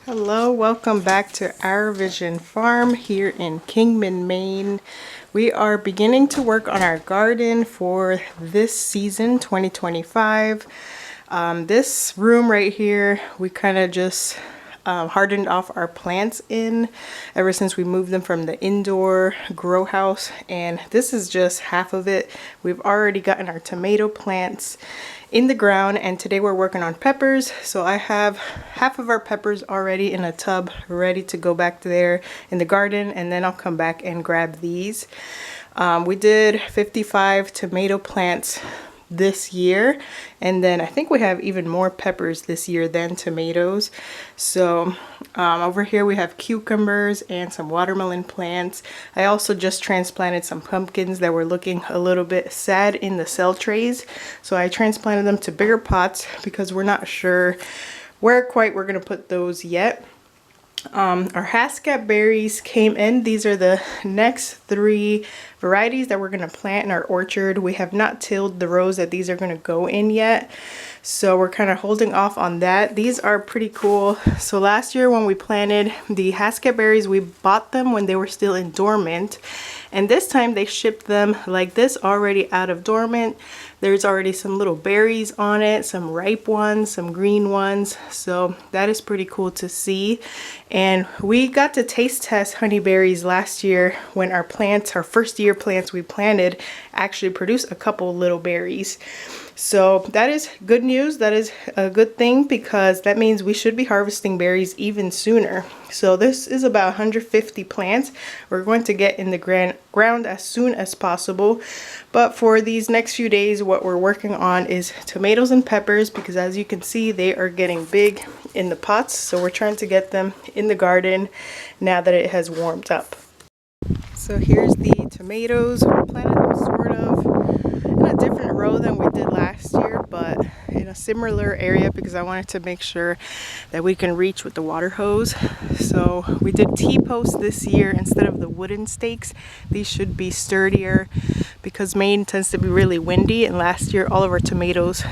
Hello, welcome back to Our Vision Farm here in Kingman, Maine. We are beginning to work on our garden for this season, 2025. This room right here, we kind of just hardened off our plants in ever since we moved them from the indoor grow house, and this is just half of it. We've already gotten our tomato plants in the ground, and today we're working on peppers. So I have half of our peppers already in a tub ready to go back there in the garden, and then I'll come back and grab these. We did 55 tomato plants this year, and then I think we have even more peppers this year than tomatoes. So over here we have cucumbers and some watermelon plants. I also just transplanted some pumpkins that were looking a little bit sad in the cell trays, so I transplanted them to bigger pots because we're not sure where quite we're gonna put those yet. Our Haskap berries came in. These are the next 3 varieties that we're going to plant in our orchard. We have not tilled the rows that these are going to go in yet, so we're kind of holding off on that. These are pretty cool. So last year when we planted the Haskap berries, we bought them when they were still in dormant, and this time they shipped them like this, already out of dormant. There's already some little berries on it, some ripe ones, some green ones. So that is pretty cool to see. And we got to taste test honeyberries last year when our plants, our first year plants we planted, actually produced a couple little berries. So that is good news. That is a good thing because that means we should be harvesting berries even sooner. So this is about 150 plants we're going to get in the ground as soon as possible. But for these next few days, what we're working on is tomatoes and peppers, because as you can see, they are getting big in the pots. So we're trying to get them in the garden now that it has warmed up. So here's the tomatoes. We planted them sort of in a different row than we did last year, but in a similar area because I wanted to make sure that we can reach with the water hose. So we did T-posts this year instead of the wooden stakes. These should be sturdier because Maine tends to be really windy, and last year all of our tomatoes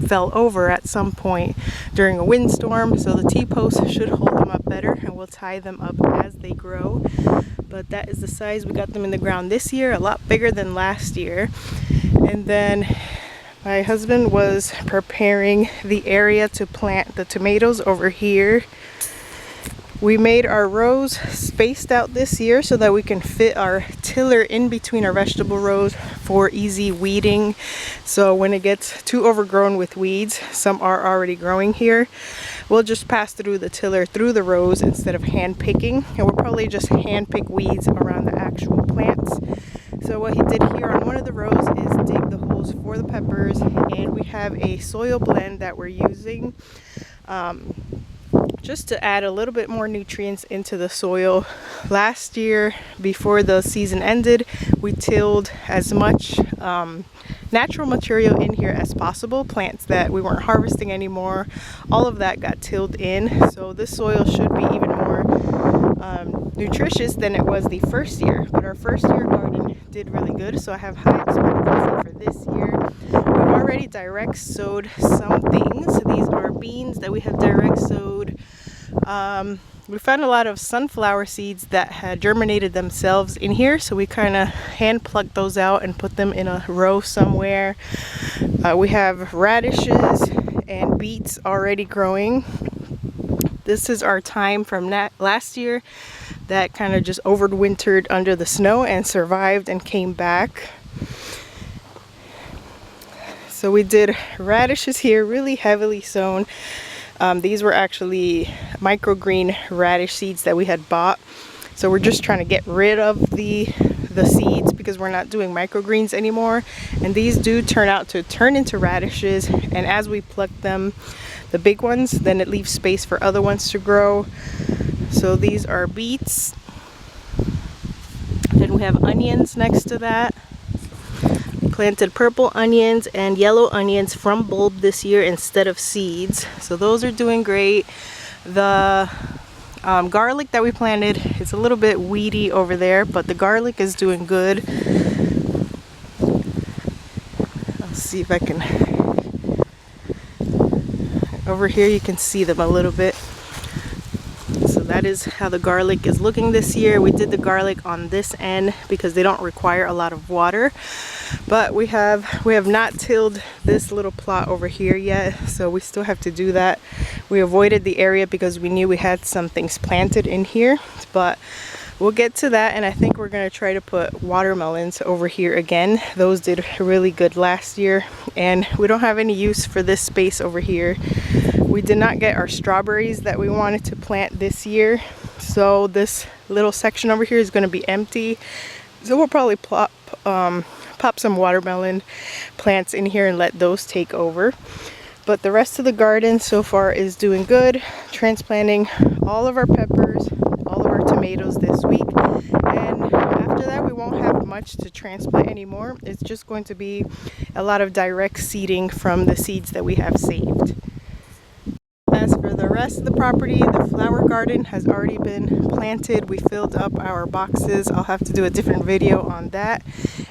fell over at some point during a windstorm. So the T-posts should hold them up better, and we'll tie them up as they grow. But that is the size we got them in the ground this year, a lot bigger than last year. And then my husband was preparing the area to plant the tomatoes over here. We made our rows spaced out this year so that we can fit our tiller in between our vegetable rows for easy weeding. So when it gets too overgrown with weeds, some are already growing here, we'll just pass through the tiller through the rows instead of hand picking, and we'll probably just hand pick weeds around the actual plants. So what he did here on one of the rows is dig the holes for the peppers, and we have a soil blend that we're using just to add a little bit more nutrients into the soil. Last year, before the season ended, we tilled as much natural material in here as possible. Plants that we weren't harvesting anymore, all of that got tilled in. So this soil should be even more nutritious than it was the first year. But our first year garden did really good, so I have high expectancy for this year. We've already direct sowed some things. These are beans that we have direct sowed. We found a lot of sunflower seeds that had germinated themselves in here, so we kind of hand plucked those out and put them in a row somewhere. We have radishes and beets already growing. This is our thyme from last year that kind of just overwintered under the snow and survived and came back. So we did radishes here, really heavily sown. These were actually microgreen radish seeds that we had bought. So we're just trying to get rid of the seeds because we're not doing microgreens anymore. And these do turn into radishes. And as we pluck them, the big ones, then it leaves space for other ones to grow. So these are beets. Then we have onions next to that. Planted purple onions and yellow onions from bulb this year instead of seeds, so those are doing great. The garlic that we planted is a little bit weedy over there, but the garlic is doing good. Let's see if I can, over here you can see them a little bit. that is how the garlic is looking this year. We did the garlic on this end because they don't require a lot of water, but we have not tilled this little plot over here yet, so we still have to do that. We avoided the area because we knew we had some things planted in here, but we'll get to that. And I think we're going to try to put watermelons over here again. Those did really good last year, and we don't have any use for this space over here. We did not get our strawberries that we wanted to plant this year, so this little section over here is going to be empty. So we'll probably pop some watermelon plants in here and let those take over. But the rest of the garden so far is doing good. Transplanting all of our peppers, all of our tomatoes this week, and after that we won't have much to transplant anymore. It's just going to be a lot of direct seeding from the seeds that we have saved. As for the rest of the property, the flower garden has already been planted. We filled up our boxes. I'll have to do a different video on that.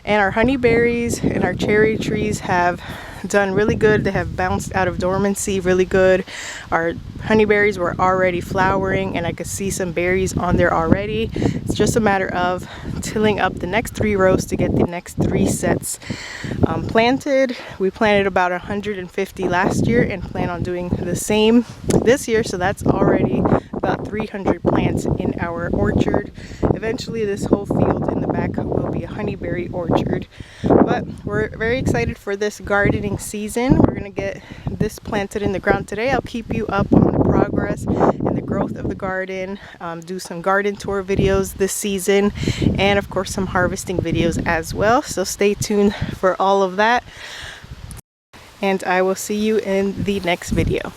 And our honeyberries and our cherry trees have done really good. They have bounced out of dormancy really good. Our honeyberries were already flowering, and I could see some berries on there already. It's just a matter of tilling up the next 3 rows to get the next 3 sets planted. We planted about 150 last year and plan on doing the same this year, so that's already about 300 plants in our orchard. Eventually this whole field in the back will be a honeyberry orchard. But we're very excited for this gardening season. We're going to get this planted in the ground today. I'll keep you up on the progress and the growth of the garden, do some garden tour videos this season, and of course some harvesting videos as well. So stay tuned for all of that, and I will see you in the next video.